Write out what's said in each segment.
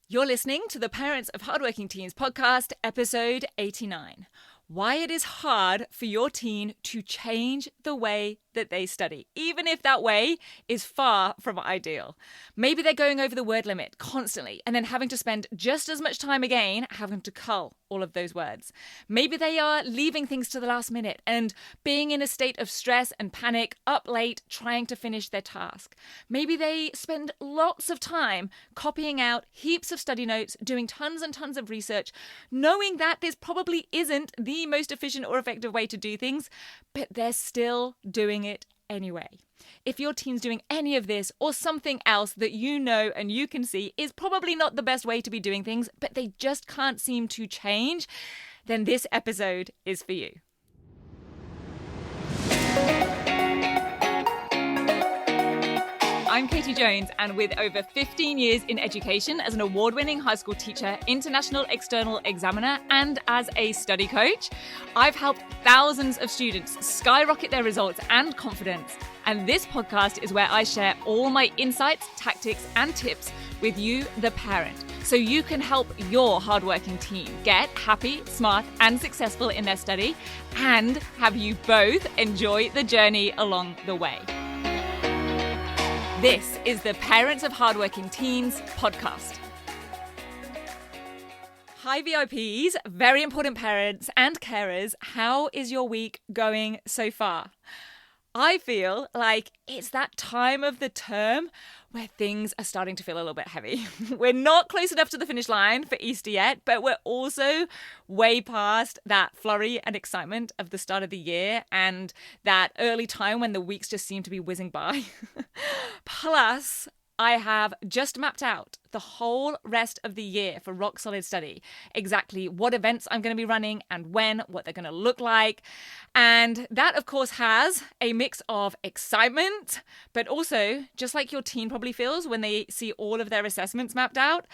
You're listening to the Parents of Hardworking Teens podcast, episode 89. Why it is hard for your teen to change the way that they study, even if that way is far from ideal. Maybe they're going over the word limit constantly and then having to spend just as much time again having to cull all of those words. Maybe they are leaving things to the last minute and being in a state of stress and panic, up late trying to finish their task. Maybe they spend lots of time copying out heaps of study notes, doing tons and tons of research, knowing that this probably isn't the most efficient or effective way to do things, but they're still doing it anyway. If your teen's doing any of this or something else that you know and you can see is probably not the best way to be doing things, but they just can't seem to change, then this episode is for you. I'm Katie Jones, and with over 15 years in education as an award-winning high school teacher, international external examiner, and as a study coach, I've helped thousands of students skyrocket their results and confidence. And this podcast is where I share all my insights, tactics, and tips with you, the parent, so you can help your hardworking teen get happy, smart, and successful in their study, and have you both enjoy the journey along the way. This is the Parents of Hardworking Teens podcast. Hi VIPs, very important parents and carers. How is your week going so far? I feel like it's that time of the term where things are starting to feel a little bit heavy. We're not close enough to the finish line for Easter yet, but we're also way past that flurry and excitement of the start of the year and that early time when the weeks just seem to be whizzing by. Plus, I have just mapped out the whole rest of the year for Rock Solid Study, exactly what events I'm going to be running and when, what they're going to look like. And that, of course, has a mix of excitement, but also, just like your teen probably feels when they see all of their assessments mapped out,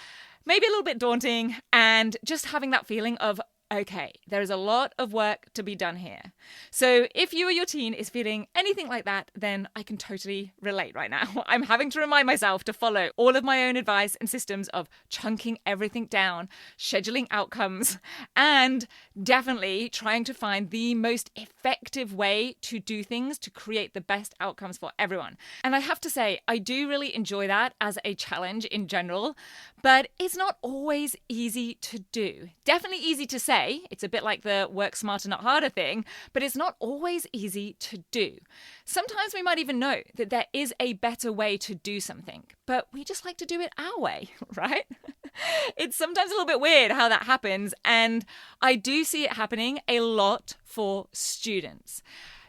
maybe a little bit daunting, and just having that feeling of, okay, there is a lot of work to be done here. So if you or your teen is feeling anything like that, then I can totally relate right now. I'm having to remind myself to follow all of my own advice and systems of chunking everything down, scheduling outcomes, and definitely trying to find the most effective way to do things to create the best outcomes for everyone. And I have to say, I do really enjoy that as a challenge in general, but it's not always easy to do. Definitely easy to say. It's a bit like the work smarter, not harder thing, but it's not always easy to do. Sometimes we might even know that there is a better way to do something, but we just like to do it our way, right? It's sometimes a little bit weird how that happens, and I do see it happening a lot for students.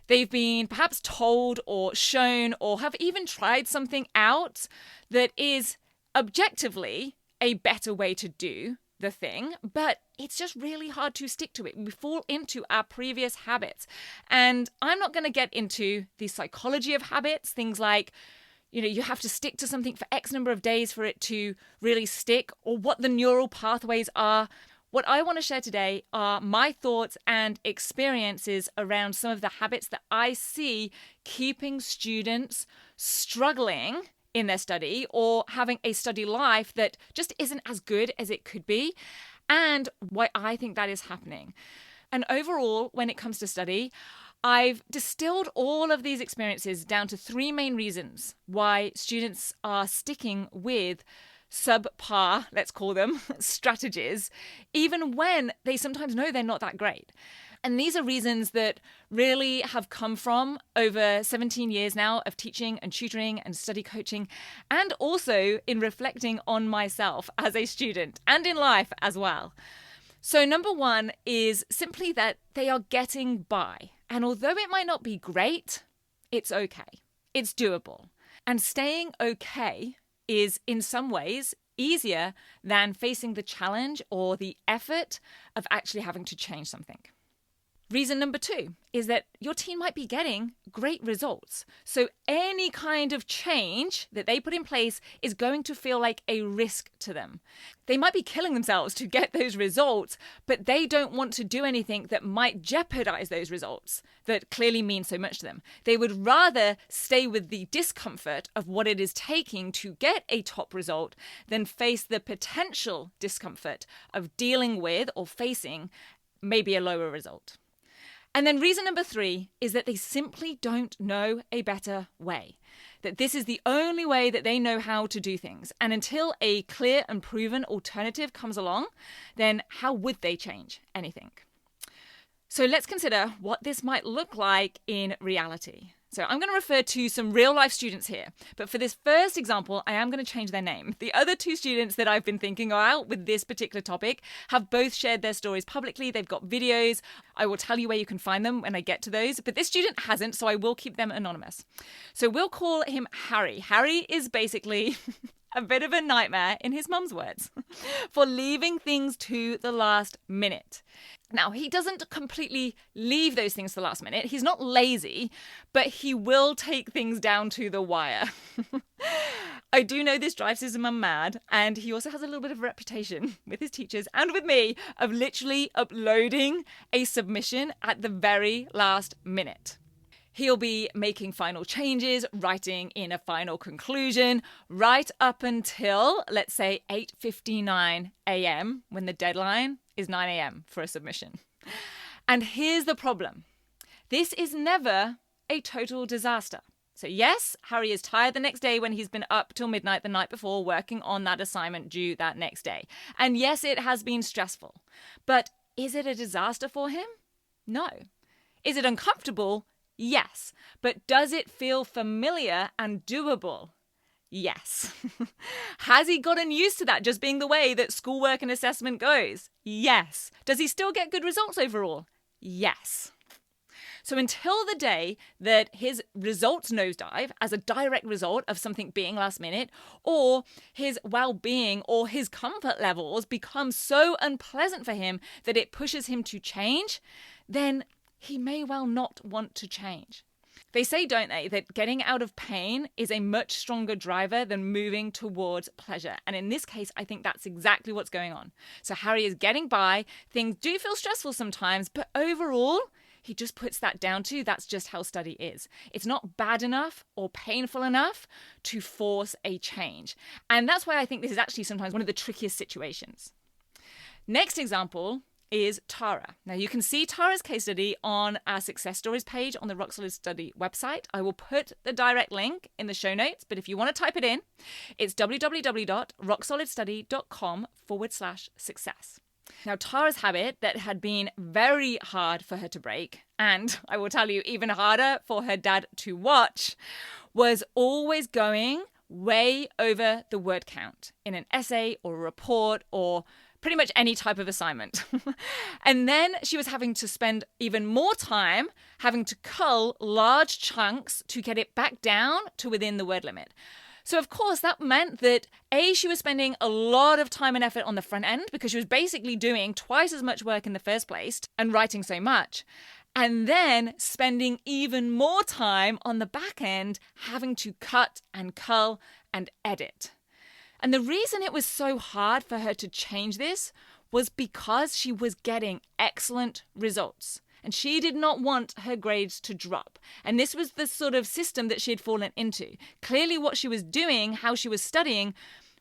They've been perhaps told or shown or have even tried something out that is objectively a better way to do the thing, but it's just really hard to stick to it. We fall into our previous habits. And I'm not going to get into the psychology of habits, things like, you have to stick to something for X number of days for it to really stick, or what the neural pathways are. What I want to share today are my thoughts and experiences around some of the habits that I see keeping students struggling in their study or having a study life that just isn't as good as it could be, and why I think that is happening. And overall, when it comes to study, I've distilled all of these experiences down to three main reasons why students are sticking with subpar, let's call them, strategies, even when they sometimes know they're not that great. And these are reasons that really have come from over 17 years now of teaching and tutoring and study coaching, and also in reflecting on myself as a student and in life as well. So number one is simply that they are getting by. And although it might not be great, it's okay. It's doable. And staying okay is in some ways easier than facing the challenge or the effort of actually having to change something. Reason number 2 is that your teen might be getting great results. So any kind of change that they put in place is going to feel like a risk to them. They might be killing themselves to get those results, but they don't want to do anything that might jeopardize those results that clearly mean so much to them. They would rather stay with the discomfort of what it is taking to get a top result than face the potential discomfort of dealing with or facing maybe a lower result. And then reason number 3 is that they simply don't know a better way. That this is the only way that they know how to do things. And until a clear and proven alternative comes along, then how would they change anything? So let's consider what this might look like in reality. So I'm going to refer to some real life students here. But for this first example, I am going to change their name. The other 2 students that I've been thinking about with this particular topic have both shared their stories publicly. They've got videos. I will tell you where you can find them when I get to those. But this student hasn't, so I will keep them anonymous. So we'll call him Harry. Harry is basically a bit of a nightmare, in his mum's words, for leaving things to the last minute. Now, he doesn't completely leave those things to the last minute. He's not lazy, but he will take things down to the wire. I do know this drives his mum mad, and he also has a little bit of a reputation with his teachers and with me of literally uploading a submission at the very last minute. He'll be making final changes, writing in a final conclusion, right up until, let's say, 8:59 a.m. when the deadline is 9 a.m. for a submission. And here's the problem. This is never a total disaster. So yes, Harry is tired the next day when he's been up till midnight the night before working on that assignment due that next day. And yes, it has been stressful. But is it a disaster for him? No. Is it uncomfortable? Yes. But does it feel familiar and doable? Yes. Has he gotten used to that just being the way that schoolwork and assessment goes? Yes. Does he still get good results overall? Yes. So until the day that his results nosedive as a direct result of something being last minute, or his well-being or his comfort levels become so unpleasant for him that it pushes him to change, then he may well not want to change. They say, don't they, that getting out of pain is a much stronger driver than moving towards pleasure. And in this case, I think that's exactly what's going on. So Harry is getting by. Things do feel stressful sometimes, but overall, he just puts that down to that's just how study is. It's not bad enough or painful enough to force a change. And that's why I think this is actually sometimes one of the trickiest situations. Next example is Tara. Now you can see Tara's case study on our success stories page on the Rock Solid Study website. I will put the direct link in the show notes, but if you want to type it in, it's www.rocksolidstudy.com/success. Now Tara's habit that had been very hard for her to break, and I will tell you even harder for her dad to watch, was always going way over the word count in an essay or a report or pretty much any type of assignment. And then she was having to spend even more time having to cull large chunks to get it back down to within the word limit. So of course that meant that she was spending a lot of time and effort on the front end because she was basically doing twice as much work in the first place and writing so much. And then spending even more time on the back end having to cut and cull and edit. And the reason it was so hard for her to change this was because she was getting excellent results. And she did not want her grades to drop. And this was the sort of system that she had fallen into. Clearly what she was doing, how she was studying,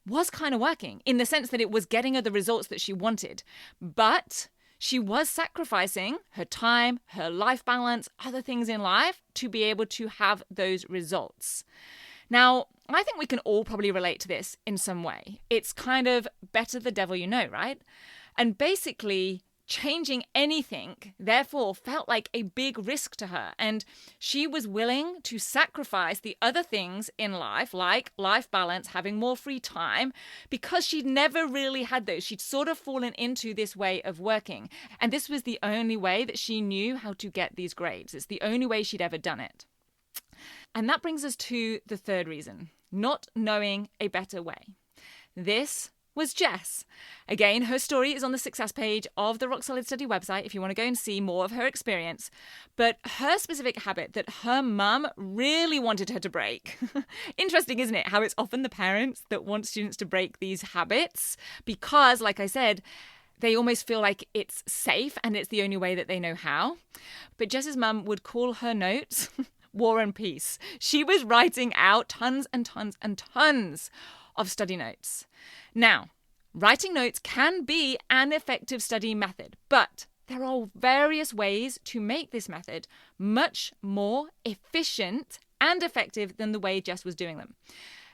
was kind of working in the sense that it was getting her the results that she wanted. But she was sacrificing her time, her life balance, other things in life to be able to have those results. Now, I think we can all probably relate to this in some way. It's kind of better the devil you know, right? And basically, changing anything, therefore, felt like a big risk to her. And she was willing to sacrifice the other things in life, like life balance, having more free time, because she'd never really had those. She'd sort of fallen into this way of working. And this was the only way that she knew how to get these grades. It's the only way she'd ever done it. And that brings us to the third reason, not knowing a better way. This was Jess. Again, her story is on the success page of the Rock Solid Study website if you want to go and see more of her experience. But her specific habit that her mum really wanted her to break. Interesting, isn't it? How it's often the parents that want students to break these habits because, like I said, they almost feel like it's safe and it's the only way that they know how. But Jess's mum would call her notes War and Peace. She was writing out tons and tons and tons of study notes. Now, writing notes can be an effective study method, but there are various ways to make this method much more efficient and effective than the way Jess was doing them,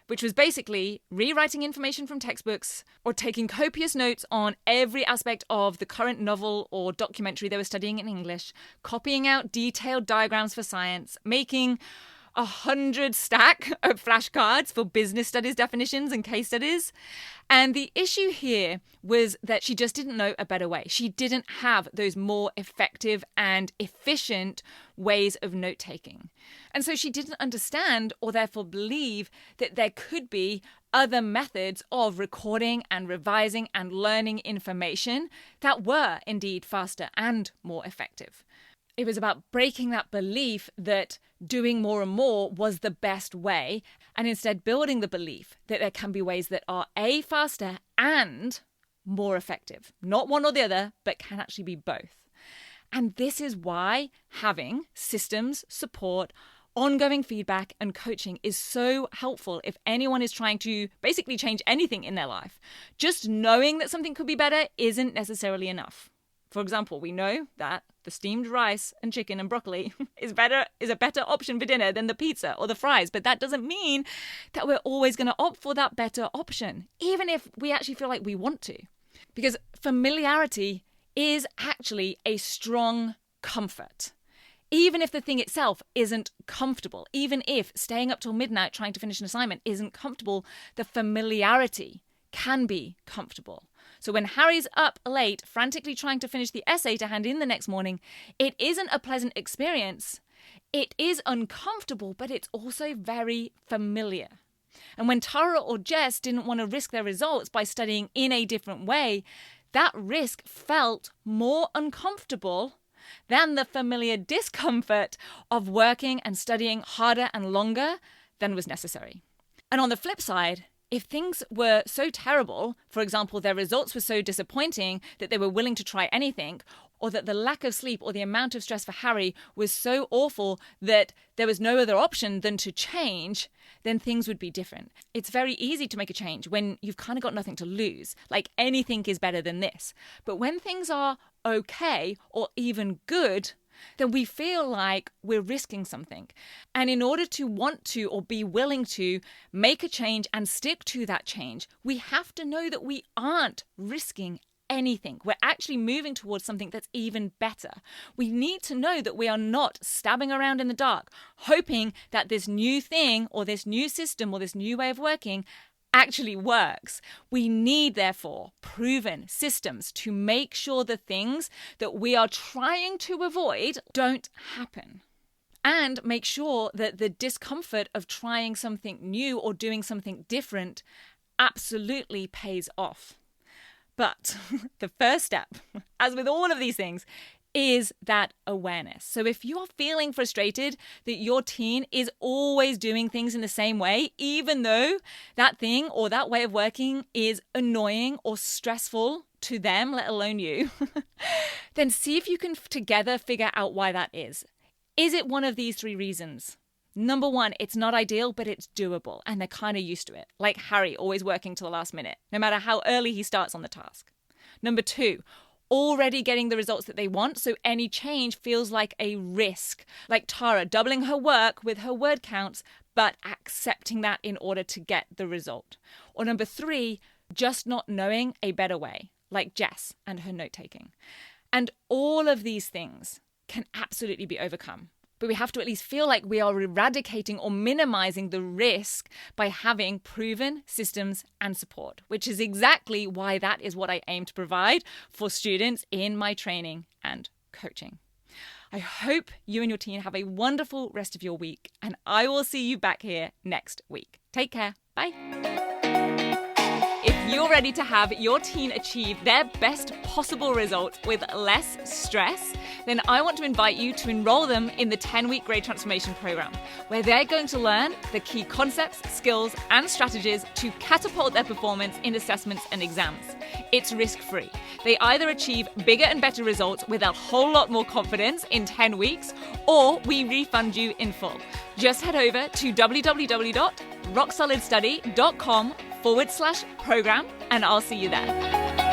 which was basically rewriting information from textbooks or taking copious notes on every aspect of the current novel or documentary they were studying in English, copying out detailed diagrams for science, making 100 stack of flashcards for business studies definitions and case studies. And the issue here was that she just didn't know a better way. She didn't have those more effective and efficient ways of note-taking. And so she didn't understand or therefore believe that there could be other methods of recording and revising and learning information that were indeed faster and more effective. It was about breaking that belief that doing more and more was the best way, and instead building the belief that there can be ways that are A, faster and more effective. Not one or the other, but can actually be both. And this is why having systems, support, ongoing feedback and coaching is so helpful if anyone is trying to basically change anything in their life. Just knowing that something could be better isn't necessarily enough. For example, we know that the steamed rice and chicken and broccoli is a better option for dinner than the pizza or the fries, but that doesn't mean that we're always going to opt for that better option, even if we actually feel like we want to. Because familiarity is actually a strong comfort. Even if the thing itself isn't comfortable, even if staying up till midnight trying to finish an assignment isn't comfortable, the familiarity can be comfortable. So when Harry's up late, frantically trying to finish the essay to hand in the next morning, it isn't a pleasant experience. It is uncomfortable, but it's also very familiar. And when Tara or Jess didn't want to risk their results by studying in a different way, that risk felt more uncomfortable than the familiar discomfort of working and studying harder and longer than was necessary. And on the flip side, if things were so terrible, for example, their results were so disappointing that they were willing to try anything, or that the lack of sleep or the amount of stress for Harry was so awful that there was no other option than to change, then things would be different. It's very easy to make a change when you've kind of got nothing to lose, like anything is better than this. But when things are okay or even good, then we feel like we're risking something. And in order to want to or be willing to make a change and stick to that change, we have to know that we aren't risking anything. We're actually moving towards something that's even better. We need to know that we are not stabbing around in the dark, hoping that this new thing or this new system or this new way of working actually works. We need, therefore, proven systems to make sure the things that we are trying to avoid don't happen. And make sure that the discomfort of trying something new or doing something different absolutely pays off. But the first step, as with all of these things, is that awareness. So if you are feeling frustrated that your teen is always doing things in the same way, even though that thing or that way of working is annoying or stressful to them, let alone you, then see if you can together figure out why that is. Is it one of these three reasons? Number one, it's not ideal, but it's doable, and they're kind of used to it. Like Harry, always working to the last minute, no matter how early he starts on the task. Number two, already getting the results that they want, so any change feels like a risk. Like Tara, doubling her work with her word counts, but accepting that in order to get the result. Or number three, just not knowing a better way, like Jess and her note-taking. And all of these things can absolutely be overcome. But we have to at least feel like we are eradicating or minimizing the risk by having proven systems and support, which is exactly why that is what I aim to provide for students in my training and coaching. I hope you and your team have a wonderful rest of your week, and I will see you back here next week. Take care. Bye. If you're ready to have your teen achieve their best possible results with less stress, then I want to invite you to enroll them in the 10-week grade transformation program, where they're going to learn the key concepts, skills, and strategies to catapult their performance in assessments and exams. It's risk-free. They either achieve bigger and better results with a whole lot more confidence in 10 weeks, or we refund you in full. Just head over to www.rocksolidstudy.com/program, and I'll see you there.